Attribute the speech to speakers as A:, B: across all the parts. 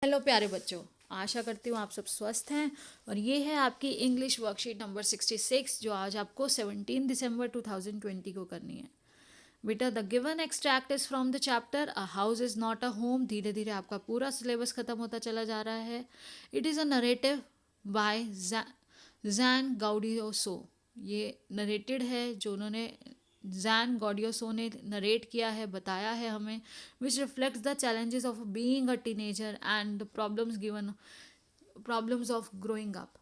A: Hello प्यारे बच्चों, आशा करती हूँ आप सब स्वस्थ हैं। और ये है आपकी इंग्लिश वर्कशीट नंबर 66 जो आज आपको 17 दिसंबर 2020 को करनी है। बेटा, the given extract is from the chapter a house is not a home. धीरे धीरे आपका पूरा सिलेबस खत्म होता चला जा रहा है। It is a narrative by Jan Gaudioso. ये नरेटेड है जो उन्होंने जैन गॉडियोसो ने नरेट किया है, बताया है हमें, विच reflects the challenges of being a teenager and the problems of growing up.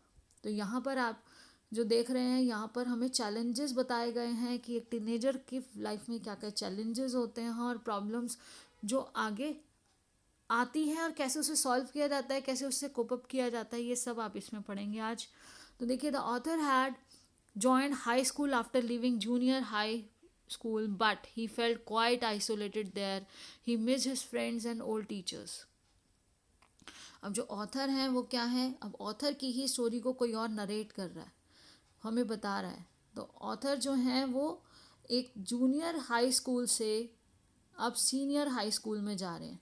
A: तो यहाँ पर आप जो देख रहे हैं, यहाँ पर हमें चैलेंजेस बताए गए हैं कि एक टीनेजर की लाइफ में क्या क्या चैलेंजेस होते हैं और प्रॉब्लम्स जो आगे आती हैं और कैसे उसे सॉल्व किया जाता है, कैसे उससे कोप अप किया जाता है, ये सब आप इसमें पढ़ेंगे आज। तो देखिए, the author had joined high school after leaving junior high school, but he felt quite isolated there. He missed his friends and old teachers. अब जो ऑथर हैं वो क्या है, अब ऑथर की ही स्टोरी को कोई और नरेट कर रहा है, हमें बता रहा है। तो ऑथर जो हैं वो एक जूनियर हाई स्कूल से अब सीनियर हाई स्कूल में जा रहे हैं।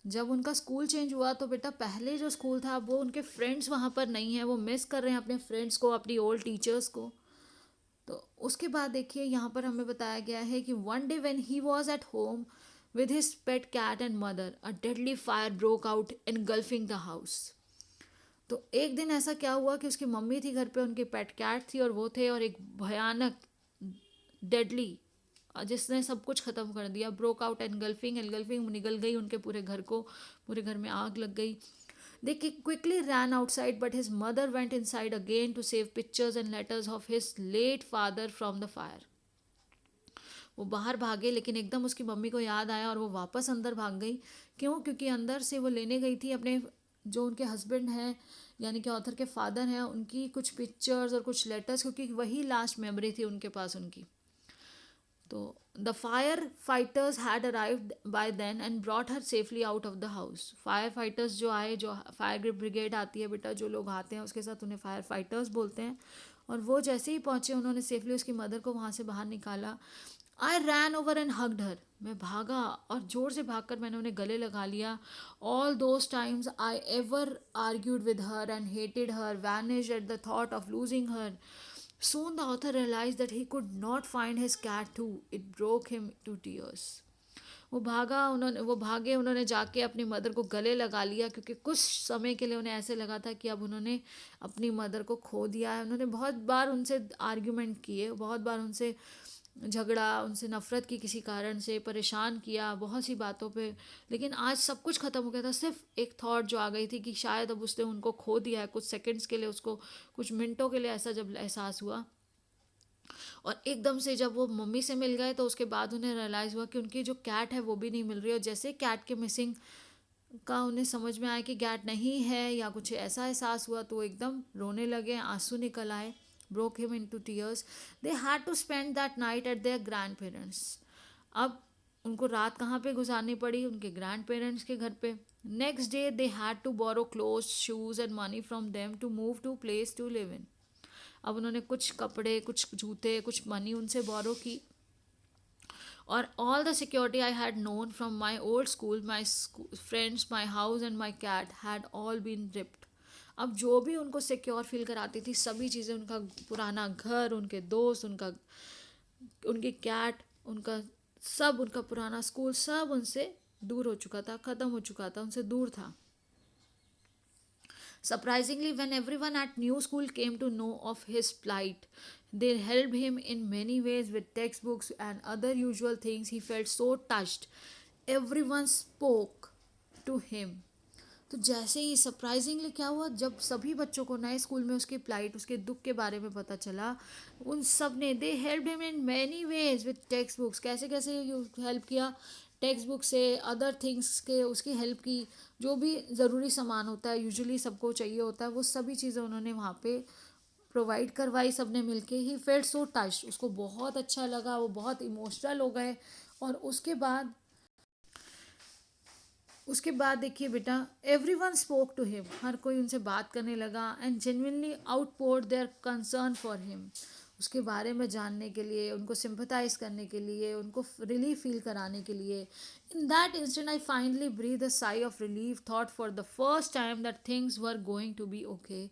A: जब उनका स्कूल चेंज हुआ तो बेटा, पहले जो स्कूल था वो उनके फ्रेंड्स वहाँ पर नहीं हैं, वो मिस कर रहे हैं अपने फ्रेंड्स को, अपनी ओल्ड टीचर्स को। तो उसके बाद देखिए, यहाँ पर हमें बताया गया है कि one day when he was at home with his pet cat and mother, a deadly fire broke out engulfing the house. तो एक दिन ऐसा क्या हुआ कि उसकी मम्मी थी घर पे, उनकी पेट कैट थी और वो थे, और एक भयानक डेडली जिसने सब कुछ ख़त्म कर दिया, ब्रोक आउट एनगल्फिंग, एनगल्फिंग निगल गई उनके पूरे घर को, पूरे घर में आग लग गई। They quickly ran outside, but his mother went inside again to save pictures and letters of his late father from the fire. वो बाहर भागे, लेकिन एकदम उसकी मम्मी को याद आया और वो वापस अंदर भाग गई। क्यों? क्योंकि अंदर से वो लेने गई थी अपने जो उनके हस्बैंड हैं, यानी कि ऑथर के फादर हैं, उनकी कुछ पिक्चर्स और कुछ लेटर्स, क्योंकि वही लास्ट मेमोरी थी उनके पास उनकी। तो the fire fighters had arrived by then and brought her safely out of the house. Fire fighters जो आए, जो फायर ब्रिगेड आती है बेटा, जो लोग आते हैं उसके साथ उन्हें फायर फाइटर्स बोलते हैं। और वो जैसे ही पहुंचे, उन्होंने सेफली उसकी मदर को वहाँ से बाहर निकाला। आई ran over and hugged her. मैं भागा और ज़ोर से भागकर मैंने उन्हें गले लगा लिया। All those times I ever argued with her and hated her vanished at the thought of losing her. Soon the author realized that he could not find his cat too. It broke him to tears. वो भागे, उन्होंने जाके अपनी mother को गले लगा लिया, क्योंकि कुछ समय के लिए उन्हें ऐसे लगा था कि अब उन्होंने अपनी मदर को खो दिया है। उन्होंने बहुत बार उनसे आर्ग्यूमेंट किए, बहुत बार उनसे झगड़ा, उनसे नफ़रत की, किसी कारण से परेशान किया बहुत सी बातों पे, लेकिन आज सब कुछ ख़त्म हो गया था। सिर्फ एक थॉट जो आ गई थी कि शायद अब उसने उनको खो दिया है, कुछ सेकंड्स के लिए, उसको कुछ मिनटों के लिए ऐसा जब एहसास हुआ। और एकदम से जब वो मम्मी से मिल गए तो उसके बाद उन्हें रियलाइज़ हुआ कि उनकी जो कैट है वो भी नहीं मिल रही। और जैसे कैट के मिसिंग का उन्हें समझ में आया कि कैट नहीं है या कुछ ऐसा एहसास हुआ, तो वो एकदम रोने लगे, आंसू निकल आए, broke him into tears. They had to spend that night at their grandparents. अब उनको रात कहाँ पे गुजारनी पड़ी? उनके ग्रैंड पेरेंट्स के घर पे। Next day they had to borrow clothes, shoes and money from them to move to place to live in. अब उन्होंने कुछ कपड़े, कुछ जूते, कुछ मनी उनसे बोरो की। और all the security I had known from my old school, my friends, my house and my cat had all been ripped. अब जो भी उनको सिक्योर फील कराती थी, सभी चीज़ें, उनका पुराना घर, उनके दोस्त, उनकी कैट, उनका सब, उनका पुराना स्कूल, सब उनसे दूर हो चुका था, ख़त्म हो चुका था, उनसे दूर था। Surprisingly, when everyone at new school came to know of his plight, they helped him in many ways with textbooks and other usual things. He felt so touched. Everyone spoke to him. तो जैसे ही surprisingly क्या हुआ, जब सभी बच्चों को नए school में उसकी प्लाइट, उसके दुख के बारे में पता चला, उन सब ने, they help him in many ways with text books. कैसे कैसे हेल्प किया? टेक्स्ट बुक से, अदर थिंग्स के उसकी हेल्प की, जो भी ज़रूरी सामान होता है, यूजुअली सबको चाहिए होता है, वो सभी चीज़ें उन्होंने वहाँ पे प्रोवाइड करवाई सब ने मिल के। ही फेल्ट सो टच, उसको बहुत अच्छा लगा, वो बहुत इमोशनल हो गए। और उसके बाद देखिए बेटा, everyone spoke to him, हर कोई उनसे बात करने लगा, and genuinely outpoured their concern for him. उसके बारे में जानने के लिए, उनको सिंपथाइज करने के लिए, उनको रिलीफ फील कराने के लिए. In that instant I finally breathe a sigh of relief, thought for the first time that things were going to be okay.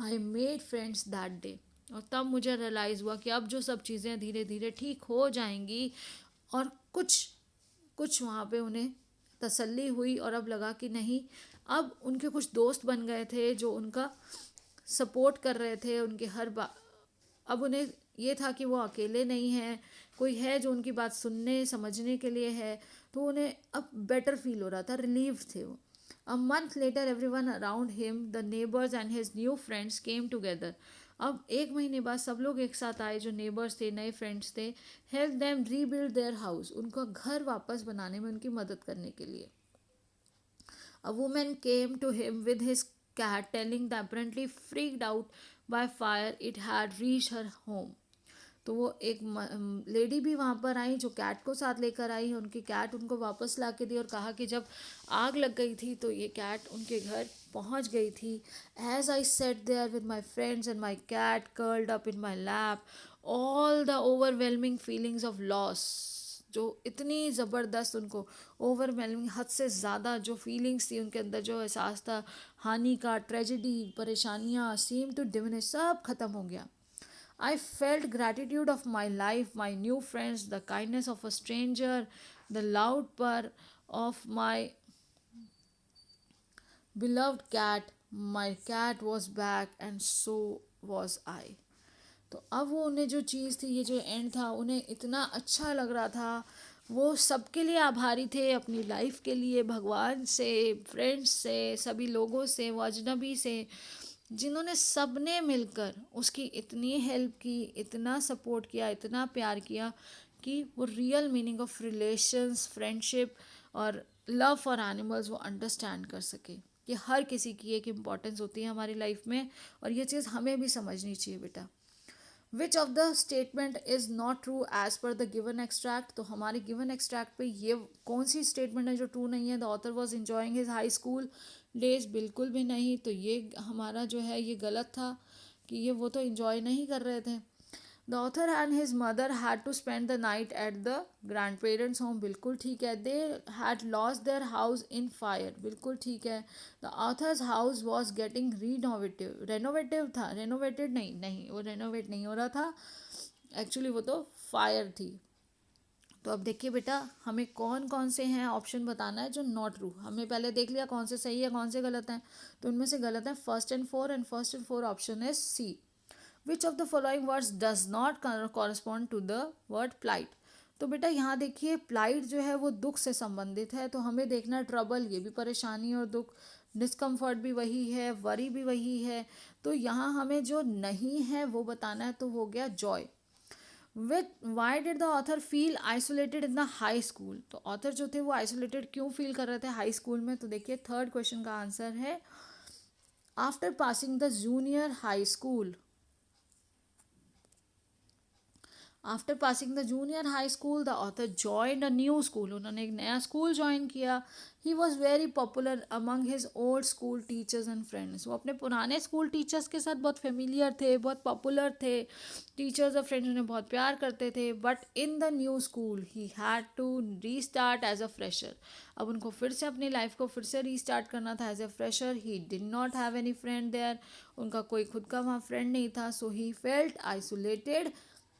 A: I made friends that day. और तब मुझे रियलाइज़ हुआ कि अब जो सब चीज़ें धीरे धीरे ठीक हो जाएंगी. और कुछ कुछ वहाँ पे उन्हें तसल्ली हुई और अब लगा कि नहीं, अब उनके कुछ दोस्त बन गए थे जो उनका सपोर्ट कर रहे थे उनके हर बात. अब उन्हें ये था कि वो अकेले नहीं हैं, कोई है जो उनकी बात सुनने समझने के लिए है. तो उन्हें अब बेटर फील हो रहा था, रिलीव थे वो. अ month letter everyone around him, the neighbours and his new friends came together. अब एक महीने बाद सब लोग एक साथ आए, जो नेबर्स थे, नए फ्रेंड्स थे. Help them rebuild their house, उनका घर वापस बनाने में उनकी मदद करने के लिए. A woman came to him with his cat, telling the apparently freaked out by fire it had reached her home. तो वो एक लेडी भी वहाँ पर आई जो कैट को साथ लेकर आई. उनकी कैट उनको वापस ला के दी और कहा कि जब आग लग गई थी तो ये कैट उनके घर पहुँच गई थी. As I sat there with my friends and my cat curled up in my lap, all the overwhelming feelings of loss, जो इतनी ज़बरदस्त उनको ओवरवेलमिंग, हद से ज़्यादा जो फीलिंग्स थी उनके अंदर, जो एहसास था हानि का, ट्रेजिडी, परेशानियाँ, सीम टू डिमिनिश, सब ख़त्म हो गया. I felt gratitude of my life, my new friends, the kindness of a stranger, the loud purr of my beloved cat. My cat was back and so was I. तो अब वो उन्हें जो चीज़ थी, ये जो एंड था, उन्हें इतना अच्छा लग रहा था. वो सबके लिए आभारी थे, अपनी लाइफ के लिए, भगवान से, फ्रेंड्स से, सभी लोगों से, वो अजनबी से, जिन्होंने सबने मिलकर उसकी इतनी हेल्प की, इतना सपोर्ट किया, इतना प्यार किया कि वो real meaning of relations, friendship और लव फॉर एनिमल्स वो अंडरस्टैंड कर सके कि हर किसी की एक इम्पॉर्टेंस होती है हमारी लाइफ में. और ये चीज़ हमें भी समझनी चाहिए बेटा. Which of the statement is not true as per the given extract. तो हमारे गिवन एक्सट्रैक्ट पे ये कौन सी स्टेटमेंट है जो ट्रू नहीं है? The author was enjoying his high school days, बिल्कुल भी नहीं. तो ये हमारा जो है ये गलत था कि ये वो तो इन्जॉय नहीं कर रहे थे. The author and his mother had to spend the night at the grandparents home, बिल्कुल ठीक है. They had lost their house in fire, बिल्कुल ठीक है. The author's house was getting renovative, renovative था, रेनोवेटेड नहीं, नहीं वो रेनोवेट नहीं हो रहा था एक्चुअली, वो तो फायर थी. तो अब देखिए बेटा, हमें कौन कौन से हैं ऑप्शन बताना है जो नॉट ट्रू. हमने पहले देख लिया कौन से सही है कौन से गलत हैं. तो उनमें से गलत है first and four, and first and four option है C. Which of the following words does not correspond to the word plight. तो बेटा यहाँ देखिए, प्लाइट जो है वो दुख से संबंधित है, तो हमें देखना है ट्रबल, ये भी परेशानी और दुख. डिस्कम्फर्ट भी वही है, वरी भी वही है. तो यहाँ हमें जो नहीं है वो बताना है, तो हो गया Joy. With why did the author feel isolated in the high school. तो ऑथर जो थे वो आइसोलेटेड क्यों फील कर रहे थे हाई स्कूल में? तो देखिए थर्ड क्वेश्चन का आंसर है after passing the junior high school. After passing the junior high school the author joined a new school. उन्होंने एक नया स्कूल ज्वाइन किया. He was very popular among his old school teachers and friends. वो अपने पुराने school teachers के साथ बहुत फेमिलियर थे, बहुत पॉपुलर थे. टीचर्स और फ्रेंड्स उन्हें बहुत प्यार करते थे. But in the new school he had to restart as a fresher. अब उनको फिर से अपनी लाइफ को फिर से रीस्टार्ट करना था as a fresher. He did not have any friend there. उनका कोई खुद का वहाँ फ्रेंड नहीं था. So he felt isolated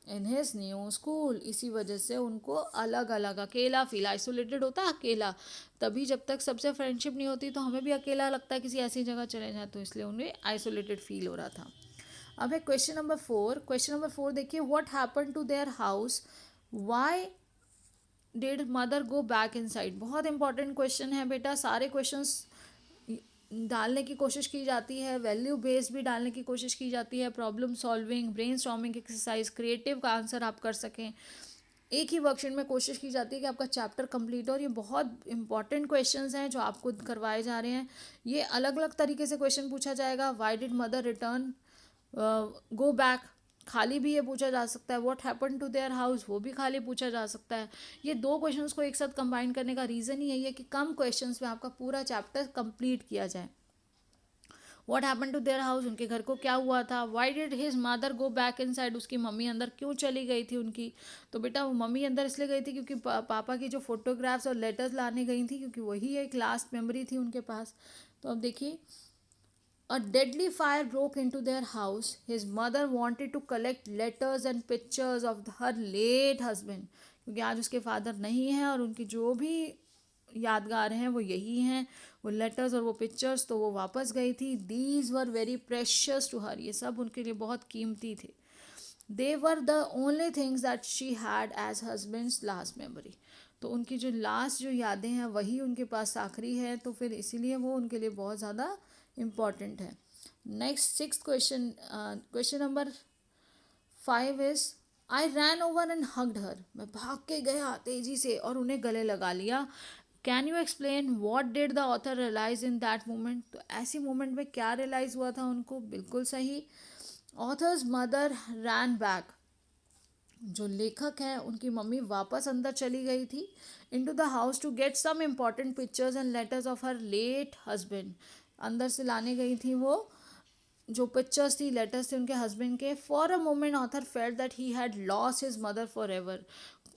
A: in his new school. इसी वजह से उनको अलग अलग, अकेला फील, आइसोलेटेड होता है अकेला, तभी जब तक सबसे फ्रेंडशिप नहीं होती तो हमें भी अकेला लगता है किसी ऐसी जगह चले जाए, तो इसलिए उन्हें आइसोलेटेड फील हो रहा था. अब है question number four. Question number four देखिए, what happen to their house, why did mother go back inside. बहुत इंपॉर्टेंट क्वेश्चन है बेटा. सारे क्वेश्चंस डालने की कोशिश की जाती है, वैल्यू बेस्ड भी डालने की कोशिश की जाती है, problem solving, brain storming exercise, creative का आंसर आप कर सकें. एक ही वर्कशीट में कोशिश की जाती है कि आपका चैप्टर कंप्लीट हो. और ये बहुत इंपॉर्टेंट क्वेश्चंस हैं जो आपको करवाए जा रहे हैं. ये अलग अलग तरीके से क्वेश्चन पूछा जाएगा. Why did mother return go back, खाली भी ये पूछा जा सकता है. What happen to their house, वो भी खाली पूछा जा सकता है. ये दो क्वेश्चंस को एक साथ कंबाइन करने का रीज़न ही यही है कि कम क्वेश्चंस में आपका पूरा चैप्टर कंप्लीट किया जाए. What happen to their house, उनके घर को क्या हुआ था, why did his mother go back inside, उसकी मम्मी अंदर क्यों चली गई थी उनकी। तो बेटा वो मम्मी अंदर इसलिए गई थी क्योंकि पापा की जो फोटोग्राफ्स और लेटर्स लाने गई थी, क्योंकि वही एक लास्ट मेमोरी थी उनके पास। तो अब देखिए, a deadly fire broke into their house. His mother wanted to collect letters and pictures of her late husband. क्योंकि आज उसके फादर नहीं हैं और उनकी जो भी यादगार हैं वो यही हैं, वो लेटर्स और वो पिक्चर्स। तो वो वापस गई थी। These were very precious to her, ये सब उनके लिए बहुत कीमती थे। They were the only things that she had as husband's last memory. तो उनकी जो लास्ट जो यादें हैं वही उनके पास आखिरी है, तो फिर इसीलिए वो उनके लिए बहुत ज़्यादा इम्पॉर्टेंट है। Next six question, question number 5 is I ran over and hugged her, मैं भाग के गया तेजी से और उन्हें गले लगा लिया। Can you explain what did the author realise in that moment, तो ऐसी मोमेंट में क्या रियलाइज हुआ था उनको। बिल्कुल सही, ऑथर्स मदर रैन बैक, जो लेखक है उनकी मम्मी वापस अंदर चली गई थी into the house to get some important pictures and letters of her late husband. अंदर से लाने गई थी वो जो पिक्चर्स थी, लेटर्स थे उनके हस्बैंड के। For a moment author felt that he had loss his mother for ever,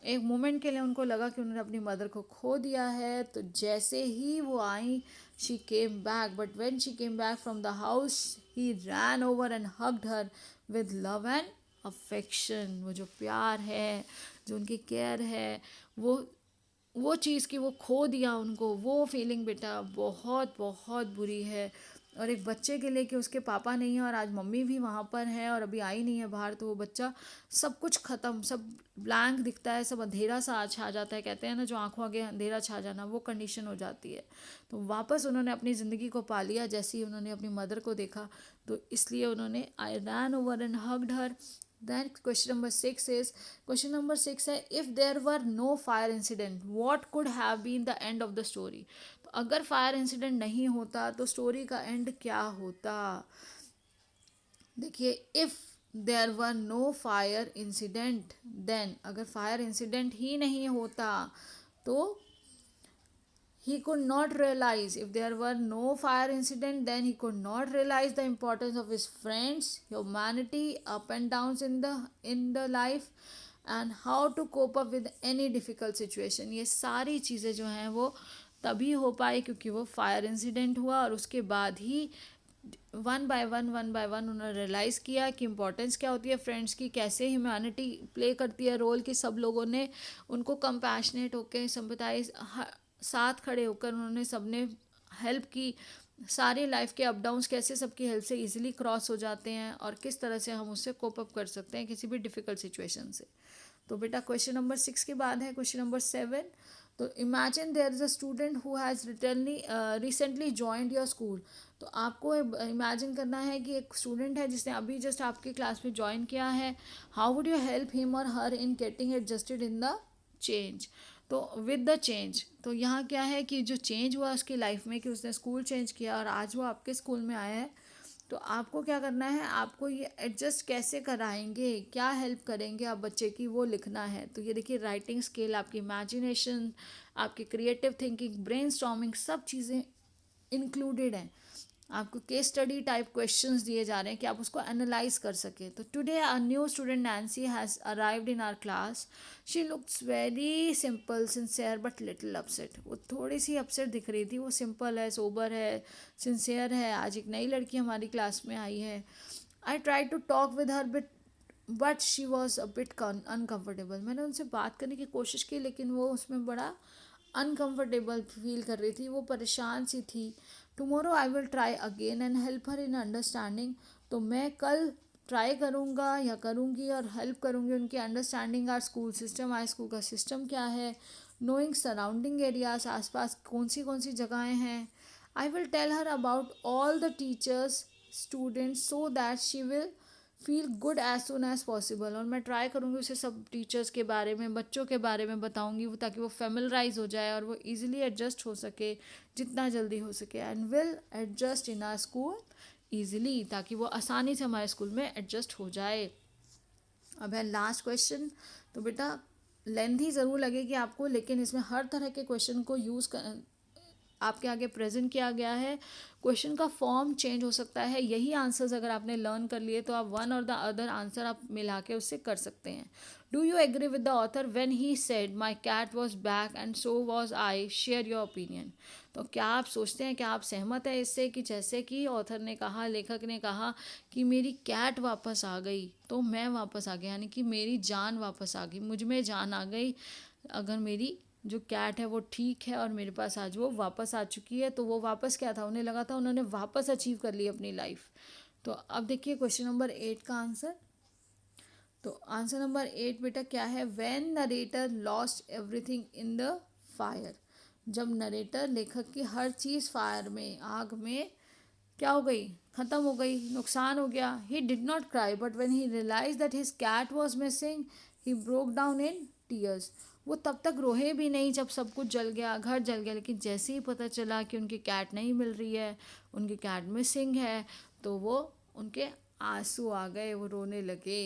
A: एक मोमेंट के लिए उनको लगा कि उन्होंने अपनी मदर को खो दिया है। तो जैसे ही वो आई, she came back, but when she came back from the house he ran over and hugged her with love and affection. वो जो प्यार है, जो उनकी केयर है, वो चीज़ की वो खो दिया उनको, वो फीलिंग बेटा बहुत बहुत बुरी है। और एक बच्चे के लिए कि उसके पापा नहीं है और आज मम्मी भी वहाँ पर है और अभी आई नहीं है बाहर, तो वो बच्चा सब कुछ ख़त्म, सब ब्लैंक दिखता है, सब अंधेरा सा छा जाता है। कहते हैं ना, जो आंखों आगे अंधेरा छा जाना, वो कंडीशन हो जाती है। तो वापस उन्होंने अपनी ज़िंदगी को पा लिया जैसे ही उन्होंने अपनी मदर को देखा। तो इसलिए उन्होंने I ran over and hugged her. Then question number 6 है, if there were no fire incident what could have been the end of the story, तो अगर फायर इंसिडेंट नहीं होता तो स्टोरी का एंड क्या होता। देखिए, if there were no fire incident then, अगर फायर इंसिडेंट ही नहीं होता तो he could not realize, if there were no fire incident then he could not realize the importance of his friends, humanity, up and downs in the life and how to cope up with any difficult situation। ये सारी चीज़ें जो हैं वो तभी हो पाई क्योंकि वो फायर इंसिडेंट हुआ और उसके बाद ही वन बाय वन उन्होंने रियलाइज़ किया कि इम्पोर्टेंस क्या होती है फ्रेंड्स की, कैसे ह्यूमैनिटी प्ले करती है रोल, कि सब लोगों ने उनको कंपैशनेट होकर सिंपैथाइज साथ खड़े होकर उन्होंने सबने हेल्प की। सारी लाइफ के अप डाउन्स कैसे सबकी हेल्प से इजीली क्रॉस हो जाते हैं और किस तरह से हम उससे कोप अप कर सकते हैं किसी भी डिफ़िकल्ट सिचुएशन से। तो बेटा क्वेश्चन नंबर 6 के बाद है क्वेश्चन नंबर 7। तो imagine there is a student who has recently joined your school. तो आपको इमेजिन करना है कि एक स्टूडेंट है जिसने अभी जस्ट आपकी क्लास में ज्वाइन किया है। How would you help him और her in getting adjusted in the change. तो विद द चेंज, तो यहाँ क्या है कि जो चेंज हुआ उसकी लाइफ में कि उसने स्कूल चेंज किया और आज वो आपके स्कूल में आया है, तो आपको क्या करना है, आपको ये एडजस्ट कैसे कराएंगे, क्या हेल्प करेंगे आप बच्चे की, वो लिखना है। तो ये देखिए, राइटिंग स्किल, आपकी इमेजिनेशन, आपकी क्रिएटिव थिंकिंग, ब्रेनस्टॉर्मिंग, सब चीज़ें इंक्लूडेड हैं। आपको केस स्टडी टाइप क्वेश्चंस दिए जा रहे हैं कि आप उसको एनालाइज कर सकें। तो today a new student Nancy has arrived in our class. She looks very simple sincere but little upset. वो थोड़ी सी अपसेट दिख रही थी। वो सिंपल है, सोबर है, सिंसियर है। आज एक नई लड़की हमारी क्लास में आई है। I try to talk with her but she was a bit uncomfortable. मैंने उनसे बात करने की कोशिश की लेकिन वो उसमें बड़ा अनकम्फर्टेबल फील कर रही थी, वो परेशान सी थी। Tomorrow I will try again and help her in understanding. तो मैं कल ट्राई करूँगा या करूँगी और हेल्प करूँगी उनकी understanding our school system, our school का सिस्टम क्या है, नोइंग सराउंडिंग एरियाज, आसपास कौन सी जगहें हैं। I will tell her about all the teachers students so that she will feel good as soon as possible. और मैं ट्राई करूँगी उसे सब टीचर्स के बारे में, बच्चों के बारे में बताऊँगी ताकि वो फेमिलराइज हो जाए और वो ईजिली एडजस्ट हो सके जितना जल्दी हो सके। And will adjust in are school easily, ताकि वो आसानी से हमारे स्कूल में एडजस्ट हो जाए। अब है लास्ट क्वेश्चन। तो बेटा लेंथी ज़रूर लगेगी आपको, लेकिन इसमें हर तरह के क्वेश्चन को यूज़ कर आपके आगे प्रेजेंट किया गया है। क्वेश्चन का फॉर्म चेंज हो सकता है। यही आंसर्स अगर आपने लर्न कर लिए तो आप वन और द अदर आंसर आप मिला के उससे कर सकते हैं। Do you agree with the author when he said my cat was back and so was I, share your opinion. तो क्या आप सोचते हैं, क्या आप सहमत है इससे कि जैसे कि ऑथर ने कहा, लेखक ने कहा कि मेरी कैट वापस आ गई तो मैं वापस आ गया, यानी कि मेरी जान वापस आ गई, मुझ में जान आ गई। अगर मेरी जो कैट है वो ठीक है और मेरे पास आज वो वापस आ चुकी है, तो वो वापस क्या था, उन्हें लगा था उन्होंने वापस अचीव कर ली अपनी लाइफ। तो अब देखिए क्वेश्चन नंबर 8 का आंसर। तो आंसर नंबर 8 बेटा क्या है, when narrator lost everything in the fire. जब नरेटर, लेखक की हर चीज़ फायर में, आग में क्या हो गई, ख़त्म हो गई, नुकसान हो गया। He did not cry but when he realise that his cat was missing he broke down in tears. वो तब तक रोए भी नहीं जब सब कुछ जल गया, घर जल गया, लेकिन जैसे ही पता चला कि उनकी कैट नहीं मिल रही है, उनकी कैट मिसिंग है, तो वो उनके आंसू आ गए, वो रोने लगे।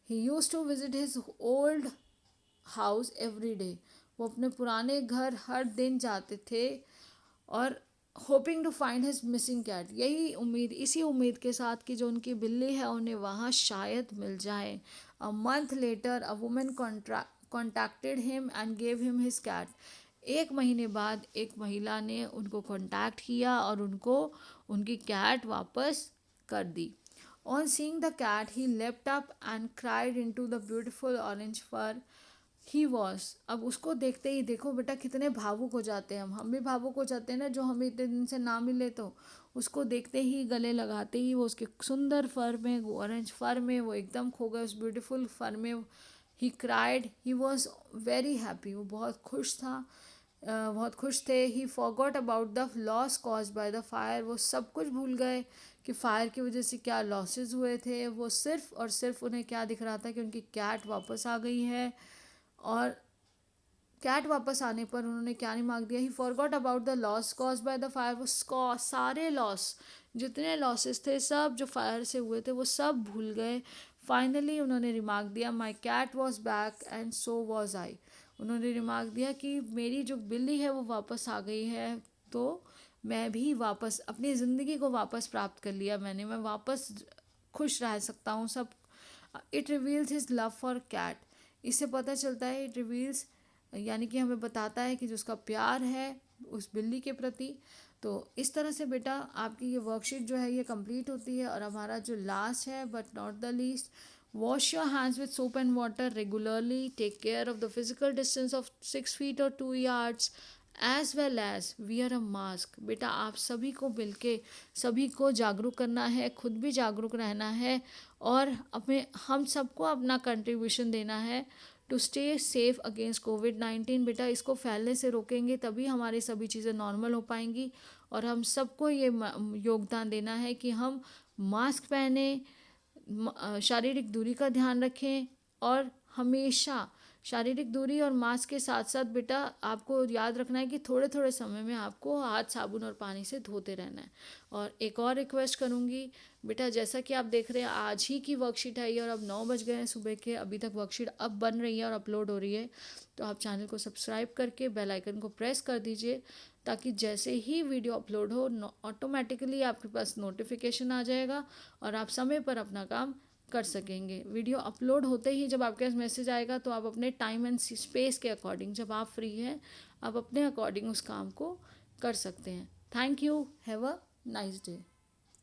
A: He use to visit his old house every day. वो अपने पुराने घर हर दिन जाते थे और hoping to find his missing cat, यही उम्मीद, इसी उम्मीद के साथ कि जो उनकी बिल्ली है उन्हें वहाँ शायद मिल जाए। A month later a women contacted him and gave him his cat. एक महीने बाद एक महिला ने उनको कांटेक्ट किया और उनको उनकी कैट वापस कर दी। On seeing the cat he left up and cried into the beautiful orange fur he was. अब उसको देखते ही, देखो बेटा कितने भावुक हो जाते हैं हम भी भावुक हो जाते हैं ना, जो हमें इतने दिन से ना मिले तो उसको देखते ही, गले लगाते ही वो उसके सुंदर फर में, ऑरेंज फर में वो एकदम खो गए, उस ब्यूटीफुल फर में। He cried, he was very happy, वो बहुत खुश था, बहुत खुश थे। ही forgot about the loss cause by the fire, वो सब कुछ भूल गए कि फायर की वजह से क्या लॉसेस हुए थे। वो सिर्फ और सिर्फ उन्हें क्या दिख रहा था कि उनकी कैट वापस आ गई है। और कैट वापस आने पर उन्होंने क्या नहीं मांग दिया, ही forgot about the loss cause by the fire. वो सारे लॉस, जितने लॉसेस थे सब जो फायर से हुए थे, वो सब भूल गए। फाइनली उन्होंने रिमार्क दिया, my cat was back and so was I. उन्होंने रिमार्क दिया कि मेरी जो बिल्ली है वो वापस आ गई है, तो मैं भी वापस अपनी ज़िंदगी को वापस प्राप्त कर लिया मैंने, मैं वापस खुश रह सकता हूँ सब। It reveals his love for cat. इससे पता चलता है, इट रिवील्स यानी कि हमें बताता है कि जो उसका प्यार है उस बिल्ली के प्रति। तो इस तरह से बेटा आपकी ये वर्कशीट जो है ये कंप्लीट होती है। और हमारा जो लास्ट है but not the least, wash your hands with soap and water regularly, take care of the physical distance of 6 feet और 2 yards, as well as wear a mask. बेटा आप सभी को मिलके सभी को जागरूक करना है, खुद भी जागरूक रहना है और अपने हम सबको अपना कंट्रीब्यूशन देना है टू स्टे सेफ अगेंस्ट कोविड-19। बेटा इसको फैलने से रोकेंगे तभी हमारी सभी चीज़ें नॉर्मल हो पाएंगी। और हम सबको ये योगदान देना है कि हम मास्क पहने, शारीरिक दूरी का ध्यान रखें और हमेशा शारीरिक दूरी और मास्क के साथ साथ बेटा आपको याद रखना है कि थोड़े थोड़े समय में आपको हाथ साबुन और पानी से धोते रहना है। और एक और रिक्वेस्ट करूँगी बेटा, जैसा कि आप देख रहे हैं आज ही की वर्कशीट आई है और अब 9 बज गए हैं सुबह के, अभी तक वर्कशीट अब बन रही है और अपलोड हो रही है। तो आप चैनल को सब्सक्राइब करके बेल आइकन को प्रेस कर दीजिए ताकि जैसे ही वीडियो अपलोड हो ऑटोमेटिकली आपके पास नोटिफिकेशन आ जाएगा और आप समय पर अपना काम कर सकेंगे। वीडियो अपलोड होते ही जब आपके पास मैसेज आएगा तो आप अपने टाइम एंड स्पेस के अकॉर्डिंग, जब आप फ्री हैं, आप अपने अकॉर्डिंग उस काम को कर सकते हैं। Thank you, have a nice day.